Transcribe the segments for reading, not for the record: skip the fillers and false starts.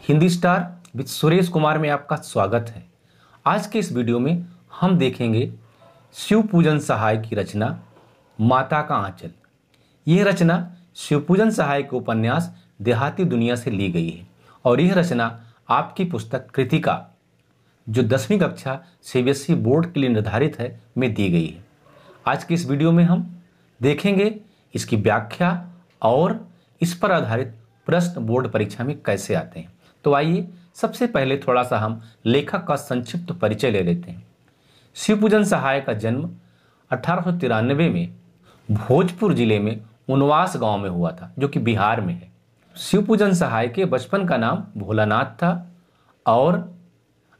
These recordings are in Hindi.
हिंदी स्टार विद सुरेश कुमार में आपका स्वागत है। आज के इस वीडियो में हम देखेंगे शिवपूजन सहाय की रचना माता का आंचल। यह रचना शिवपूजन सहाय के उपन्यास देहाती दुनिया से ली गई है और यह रचना आपकी पुस्तक कृतिका जो 10वीं कक्षा सीबीएसई बोर्ड के लिए निर्धारित है में दी गई है। आज की इस वीडियो में हम देखेंगे इसकी व्याख्या और इस पर आधारित प्रश्न बोर्ड परीक्षा में कैसे आते हैं। तो आइए सबसे पहले थोड़ा सा हम लेखक का संक्षिप्त परिचय ले लेते हैं। शिवपूजन सहाय का जन्म 1893 में भोजपुर जिले में उनवास गांव में हुआ था जो कि बिहार में है। शिवपूजन सहाय के बचपन का नाम भोलानाथ था और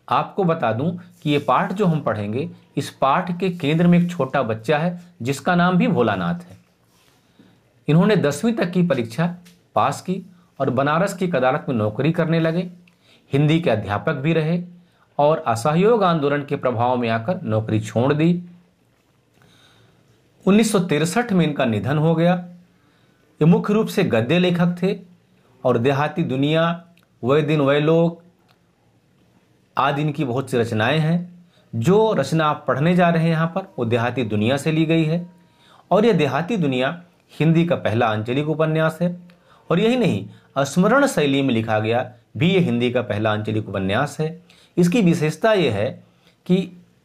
आपको बता दूं कि ये पाठ जो हम पढ़ेंगे इस पाठ के केंद्र में एक छोटा बच्चा है जिसका नाम भी भोलानाथ है। इन्होंने 10वीं तक की परीक्षा पास की और बनारस की अदालत में नौकरी करने लगे। हिंदी के अध्यापक भी रहे और असहयोग आंदोलन के प्रभाव में आकर नौकरी छोड़ दी। 1963 में इनका निधन हो गया। ये मुख्य रूप से गद्य लेखक थे और देहाती दुनिया, वह दिन वह लोग आदि इनकी बहुत सी रचनाएं हैं। जो रचना आप पढ़ने जा रहे हैं यहाँ पर वो देहाती दुनिया से ली गई है और यह देहाती दुनिया हिंदी का पहला आंचलिक उपन्यास है और यही नहीं, स्मरण शैली में लिखा गया भी ये हिंदी का पहला आंचलिक उपन्यास है। इसकी विशेषता यह है कि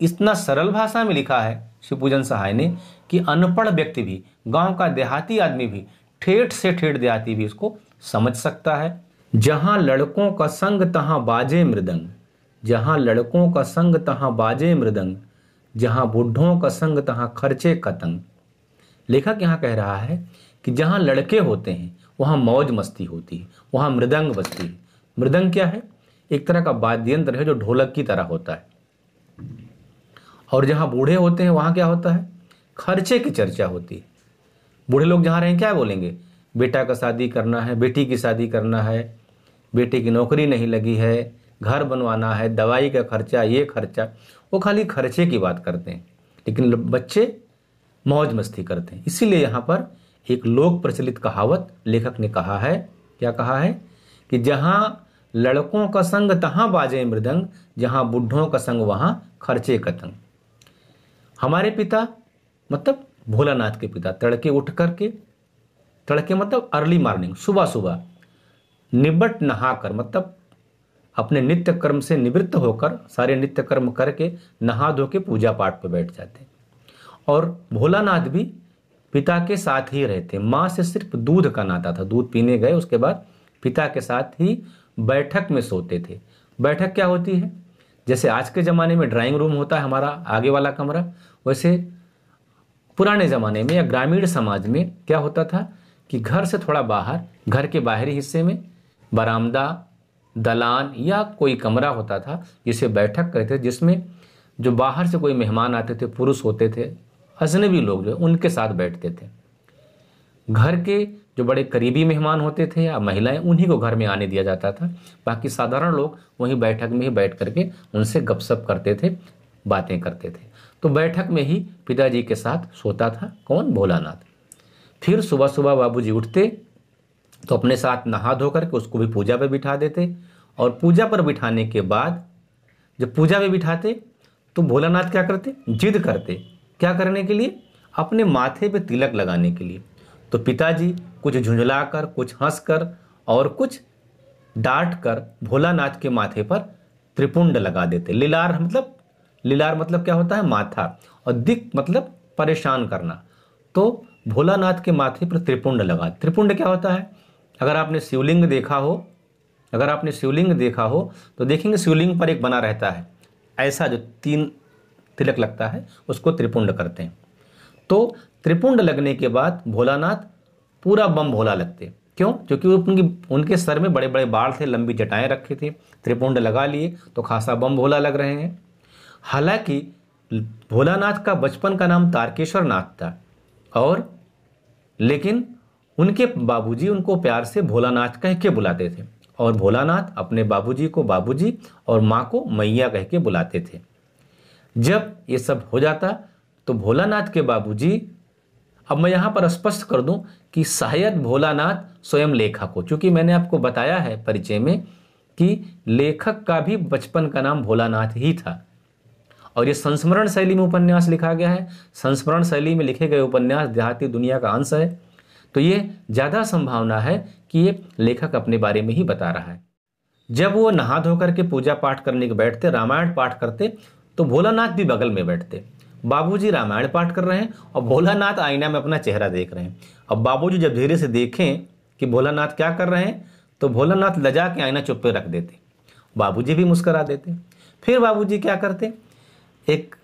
इतना सरल भाषा में लिखा है शिवपूजन सहाय ने कि अनपढ़ व्यक्ति भी, गांव का देहाती आदमी भी, ठेठ से ठेठ देहाती भी इसको समझ सकता है। जहां लड़कों का संग तहां बाजे मृदंग, जहां लड़कों का संग तहां बाजे मृदंग, जहां बुढ़ों का संग तहां खर्चे कतंग। लेखक यहाँ कह रहा है कि जहां लड़के होते हैं वहां मौज मस्ती होती है, वहां मृदंग बजती है। मृदंग क्या है? एक तरह का वाद्य यंत्र है जो ढोलक की तरह होता है। और जहां बूढ़े होते हैं वहां क्या होता है? खर्चे की चर्चा होती है। बूढ़े लोग जहां रहें क्या बोलेंगे? बेटा का शादी करना है, बेटी की शादी करना है, बेटे की नौकरी नहीं लगी है, घर बनवाना है, दवाई का खर्चा, ये खर्चा। वो खाली खर्चे की बात करते हैं, लेकिन बच्चे मौज मस्ती करते हैं। इसीलिए यहाँ पर एक लोक प्रचलित कहावत लेखक ने कहा है, क्या कहा है कि जहां लड़कों का संग तहां बाजे मृदंग, जहां बुढ़ों का संग वहां खर्चे कतंग। हमारे पिता मतलब भोलानाथ के पिता तड़के उठ करके, तड़के मतलब अर्ली मॉर्निंग, सुबह सुबह निबट नहाकर मतलब अपने नित्य कर्म से निवृत्त होकर सारे नित्य कर्म करके नहा धो के पूजा पाठ पर बैठ जाते। और भोलानाथ भी पिता के साथ ही रहते। माँ से सिर्फ दूध का नाता था, दूध पीने गए उसके बाद पिता के साथ ही बैठक में सोते थे। बैठक क्या होती है? जैसे आज के ज़माने में ड्राइंग रूम होता है हमारा आगे वाला कमरा, वैसे पुराने ज़माने में या ग्रामीण समाज में क्या होता था कि घर से थोड़ा बाहर, घर के बाहरी हिस्से में बरामदा, दलान या कोई कमरा होता था जिसे बैठक कहते थे, जिसमें जो बाहर से कोई मेहमान आते थे, पुरुष होते थे, अजनबी लोग जो उनके साथ बैठते थे। घर के जो बड़े करीबी मेहमान होते थे या महिलाएं, उन्हीं को घर में आने दिया जाता था। बाकी साधारण लोग वहीं बैठक में ही बैठ करके उनसे गपशप करते थे, बातें करते थे। तो बैठक में ही पिताजी के साथ सोता था कौन? भोलानाथ। फिर सुबह सुबह बाबूजी उठते तो अपने साथ नहा धो करके उसको भी पूजा पर बिठा देते और पूजा पर बिठाने के बाद जब पूजा में बिठाते तो भोलानाथ क्या करते? जिद करते। क्या करने के लिए? अपने माथे पे तिलक लगाने के लिए। तो पिताजी कुछ झुंझलाकर, कुछ हंसकर और कुछ डांट कर भोलानाथ के माथे पर त्रिपुंड लगा देते। लीलार मतलब क्या होता है? माथा। और दिक मतलब परेशान करना। तो भोलानाथ के माथे पर त्रिपुंड लगा। त्रिपुंड क्या होता है? अगर आपने शिवलिंग देखा हो तो देखेंगे शिवलिंग पर एक बना रहता है ऐसा, जो 3 तिलक लगता है, उसको त्रिपुंड कहते हैं। तो त्रिपुंड लगने के बाद भोलानाथ पूरा बम भोला लगते। क्यों? क्योंकि उनके सर में बड़े बड़े बाल थे, लंबी जटाएं रखे थे, त्रिपुंड लगा लिए तो खासा बम भोला लग रहे हैं। हालांकि भोलानाथ का बचपन का नाम तारकेश्वर नाथ था और लेकिन उनके बाबूजी उनको प्यार से भोलानाथ कह के बुलाते थे और भोलानाथ अपने बाबूजी को बाबूजी और माँ को मैया कह के बुलाते थे। जब ये सब हो जाता तो भोलानाथ के बाबूजी, अब मैं यहाँ पर स्पष्ट कर दूं कि शायद भोलानाथ स्वयं लेखक हो, क्योंकि मैंने आपको बताया है परिचय में कि लेखक का भी बचपन का नाम भोलानाथ ही था। और ये संस्मरण शैली में उपन्यास लिखा गया है। संस्मरण शैली में लिखे गए उपन्यास देहाती दुनिया का अंश है, तो ये ज़्यादा संभावना है कि ये लेखक अपने बारे में ही बता रहा है। जब वो नहा धो करके पूजा पाठ करने के बैठते, रामायण पाठ करते, तो भोलानाथ भी बगल में बैठते। बाबूजी रामायण पाठ कर रहे हैं और भोलानाथ आईना में अपना चेहरा देख रहे हैं। अब बाबूजी जब धीरे से देखें कि भोलानाथ क्या कर रहे हैं, तो भोलानाथ लजा के आईना चुप पे रख देते। बाबूजी भी मुस्करा देते। फिर बाबूजी क्या करते, एक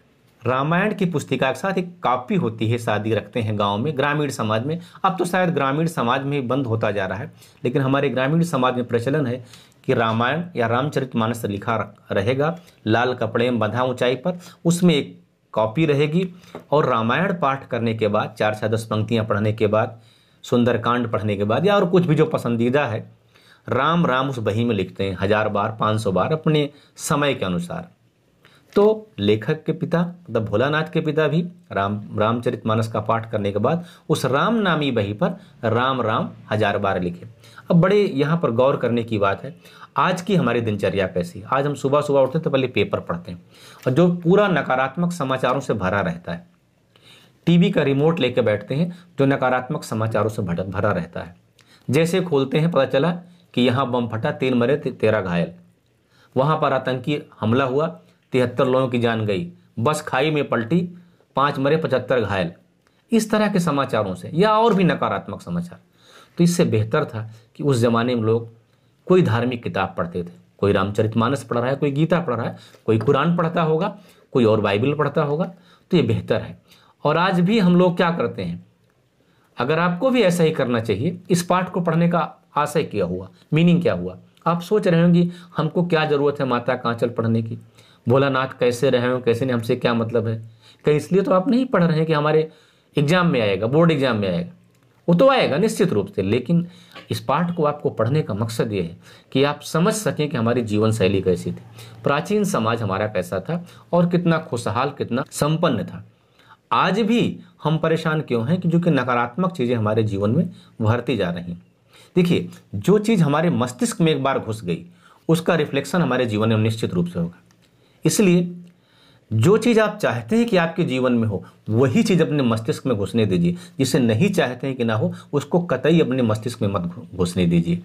रामायण की पुस्तिका के साथ एक कॉपी होती है, शादी रखते हैं गांव में, ग्रामीण समाज में। अब तो शायद ग्रामीण समाज में ही बंद होता जा रहा है, लेकिन हमारे ग्रामीण समाज में प्रचलन है कि रामायण या रामचरितमानस लिखा रहेगा, लाल कपड़े में बंधा ऊंचाई पर, उसमें एक कॉपी रहेगी। और रामायण पाठ करने के बाद, 4 से 10 पंक्तियां पढ़ने के बाद, सुंदरकांड पढ़ने के बाद, या और कुछ भी जो पसंदीदा है, राम राम उस बही में लिखते हैं 1000 बार, 500 बार, अपने समय के अनुसार। तो लेखक के पिता मतलब भोलानाथ के पिता भी रामचरितमानस का पाठ करने के बाद उस राम नामी बही पर राम राम 1000 बार लिखे। अब बड़े यहाँ पर गौर करने की बात है, आज की हमारी दिनचर्या कैसी। आज हम सुबह सुबह उठते हैं तो पहले पेपर पढ़ते हैं, और जो पूरा नकारात्मक समाचारों से भरा रहता है। टीवी का रिमोट लेकर बैठते हैं जो नकारात्मक समाचारों से भरा रहता है। जैसे खोलते हैं पता चला कि यहाँ बम फटा, 3 मरे 13 घायल, वहाँ पर आतंकी हमला हुआ, 73 लोगों की जान गई, बस खाई में पलटी, 5 मरे 75 घायल। इस तरह के समाचारों से, या और भी नकारात्मक समाचार। तो इससे बेहतर था कि उस जमाने में लोग कोई धार्मिक किताब पढ़ते थे। कोई रामचरितमानस पढ़ रहा है, कोई गीता पढ़ रहा है, कोई कुरान पढ़ता होगा, कोई और बाइबल पढ़ता होगा, तो ये बेहतर है। और आज भी हम लोग क्या करते हैं, अगर आपको भी ऐसा ही करना चाहिए, इस पाठ को पढ़ने का आशय क्या हुआ, मीनिंग क्या हुआ। आप सोच रहे होंगे हमको क्या ज़रूरत है माता कांचल पढ़ने की, भोलानाथ कैसे रहे हो कैसे नहीं, हमसे क्या मतलब है। कहीं इसलिए तो आप नहीं पढ़ रहे हैं कि हमारे एग्जाम में आएगा, बोर्ड एग्जाम में आएगा, वो तो आएगा निश्चित रूप से, लेकिन इस पाठ को आपको पढ़ने का मकसद ये है कि आप समझ सकें कि हमारी जीवन शैली कैसी थी, प्राचीन समाज हमारा कैसा था और कितना खुशहाल, कितना संपन्न था। आज भी हम परेशान क्यों हैं कि जो कि नकारात्मक चीज़ें हमारे जीवन में उभरती जा रही हैं। देखिए, जो चीज़ हमारे मस्तिष्क में एक बार घुस गई उसका रिफ्लेक्शन हमारे जीवन में निश्चित रूप से होगा। इसलिए जो चीज़ आप चाहते हैं कि आपके जीवन में हो, वही चीज़ अपने मस्तिष्क में घुसने दीजिए। जिसे नहीं चाहते हैं कि ना हो, उसको कतई अपने मस्तिष्क में मत घुसने दीजिए।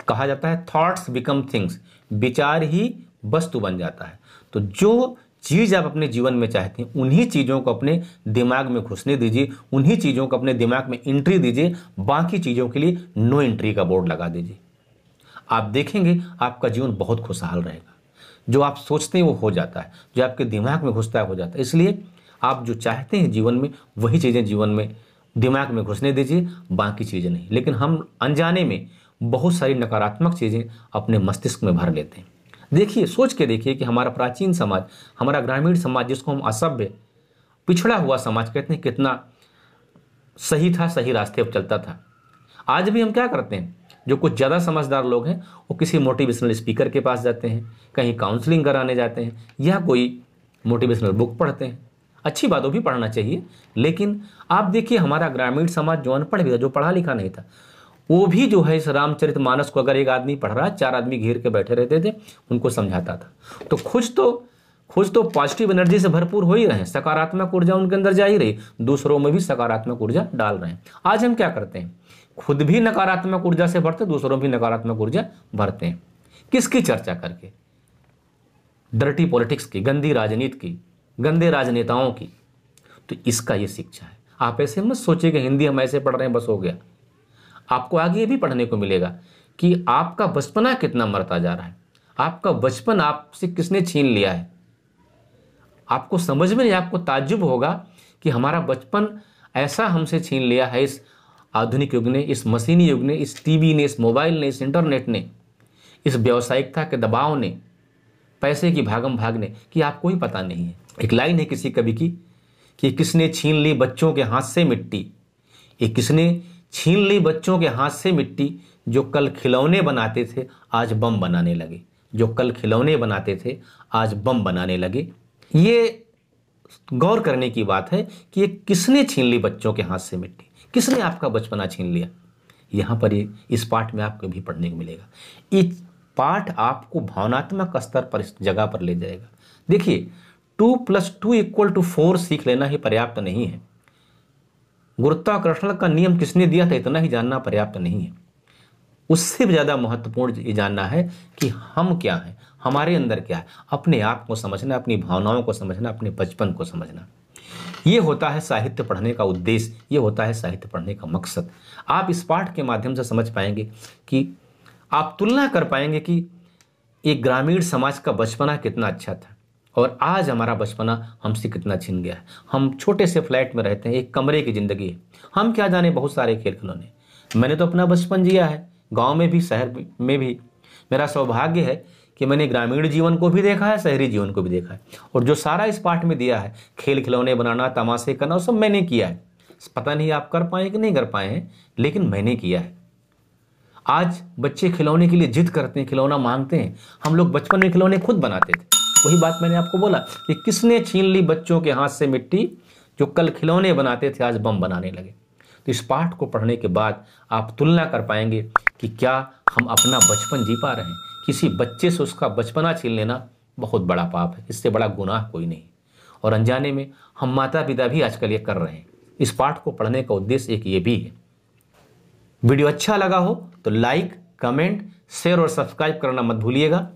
कहा जाता है थॉट्स बिकम थिंग्स, विचार ही वस्तु बन जाता है। तो जो चीज़ आप अपने जीवन में चाहते हैं उन्हीं चीज़ों को अपने दिमाग में घुसने दीजिए, उन्हीं चीज़ों को अपने दिमाग में एंट्री दीजिए। बाकी चीज़ों के लिए नो एंट्री का बोर्ड लगा दीजिए। आप देखेंगे आपका जीवन बहुत खुशहाल रहेगा। जो आप सोचते हैं वो हो जाता है, जो आपके दिमाग में घुसता है हो जाता है। इसलिए आप जो चाहते हैं जीवन में वही चीज़ें जीवन में दिमाग में घुसने दीजिए, बाकी चीज़ें नहीं। लेकिन हम अनजाने में बहुत सारी नकारात्मक चीज़ें अपने मस्तिष्क में भर लेते हैं। देखिए, सोच के देखिए कि हमारा प्राचीन समाज, हमारा ग्रामीण समाज, जिसको हम असभ्य पिछड़ा हुआ समाज कहते हैं, कितना सही था, सही रास्ते पर चलता था। आज भी हम क्या करते हैं, जो कुछ ज़्यादा समझदार लोग हैं वो किसी मोटिवेशनल स्पीकर के पास जाते हैं, कहीं काउंसलिंग कराने जाते हैं, या कोई मोटिवेशनल बुक पढ़ते हैं। अच्छी बात वो भी पढ़ना चाहिए, लेकिन आप देखिए हमारा ग्रामीण समाज जो अनपढ़ भी था, जो पढ़ा लिखा नहीं था, वो भी जो है इस रामचरितमानस को अगर एक आदमी पढ़ रहा है, 4 आदमी घेर के बैठे रहते थे, उनको समझाता था। तो कुछ तो पॉजिटिव एनर्जी से भरपूर हो ही रहे हैं, सकारात्मक ऊर्जा उनके अंदर जा ही रही, दूसरों में भी सकारात्मक ऊर्जा डाल रहे हैं। आज हम क्या करते हैं, खुद भी नकारात्मक ऊर्जा से भरते, दूसरों भी नकारात्मक ऊर्जा भरते हैं। किसकी चर्चा करके? डर्टी पॉलिटिक्स की, गंदी राजनीति की, गंदे राजनेताओं की। तो इसका ये शिक्षा है। आप ऐसे मत सोचिए कि हिंदी हम ऐसे पढ़ रहे हैं बस हो गया। आपको आगे ये भी पढ़ने को मिलेगा कि आपका बचपना कितना मरता जा रहा है, आपका बचपन आपसे किसने छीन लिया है। आपको समझ में नहीं, आपको ताज्जुब होगा कि हमारा बचपन ऐसा हमसे छीन लिया है इस आधुनिक युग ने, इस मशीनी युग ने, इस टीवी ने, इस मोबाइल ने, इस इंटरनेट ने, इस व्यावसायिकता के दबाव ने, पैसे की भागम भाग ने, कि आपको ही पता नहीं है। एक लाइन है किसी कवि की कि किसने छीन ली बच्चों के हाथ से मिट्टी, ये किसने छीन ली बच्चों के हाथ से मिट्टी, जो कल खिलौने बनाते थे आज बम बनाने लगे, जो कल खिलौने बनाते थे आज बम बनाने लगे। ये गौर करने की बात है कि ये किसने छीन ली बच्चों के हाथ से मिट्टी, किसने आपका बचपना छीन लिया। यहाँ पर इस पाठ में आपको भी पढ़ने को मिलेगा। इस पाठ आपको भावनात्मक स्तर पर इस जगह पर ले जाएगा। देखिए 2 + 2 = 4 सीख लेना ही पर्याप्त नहीं है। गुरुत्वाकर्षण का नियम किसने दिया था इतना ही जानना पर्याप्त नहीं है। उससे भी ज़्यादा महत्वपूर्ण ये जानना है कि हम क्या हैं, हमारे अंदर क्या है, अपने आप को समझना, अपनी भावनाओं को समझना, अपने बचपन को समझना। ये होता है साहित्य पढ़ने का उद्देश्य, ये होता है साहित्य पढ़ने का मकसद। आप इस पाठ के माध्यम से समझ पाएंगे कि आप तुलना कर पाएंगे कि एक ग्रामीण समाज का बचपना कितना अच्छा था और आज हमारा बचपना हमसे कितना छिन गया है। हम छोटे से फ्लैट में रहते हैं, एक कमरे की ज़िंदगी है, हम क्या जाने बहुत सारे खेल खिलौने। मैंने तो अपना बचपन जिया है, गांव में भी शहर में भी। मेरा सौभाग्य है कि मैंने ग्रामीण जीवन को भी देखा है, शहरी जीवन को भी देखा है, और जो सारा इस पाठ में दिया है, खेल खिलौने बनाना, तमाशे करना, वो सब मैंने किया है। पता नहीं आप कर पाए कि नहीं कर पाए हैं, लेकिन मैंने किया है। आज बच्चे खिलौने के लिए जिद करते हैं, खिलौना मांगते हैं। हम लोग बचपन में खिलौने खुद बनाते थे। वही बात मैंने आपको बोला कि किसने छीन ली बच्चों के हाथ से मिट्टी, जो कल खिलौने बनाते थे आज बम बनाने लगे। तो इस पाठ को पढ़ने के बाद आप तुलना कर पाएंगे कि क्या हम अपना बचपन जी पा रहे हैं। किसी बच्चे से उसका बचपना छीन लेना बहुत बड़ा पाप है, इससे बड़ा गुनाह कोई नहीं। और अनजाने में हम माता पिता भी आजकल ये कर रहे हैं। इस पाठ को पढ़ने का उद्देश्य एक ये भी है। वीडियो अच्छा लगा हो तो लाइक, कमेंट, शेयर और सब्सक्राइब करना मत भूलिएगा।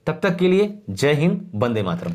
तब तक के लिए जय हिंद, वंदे मातरम।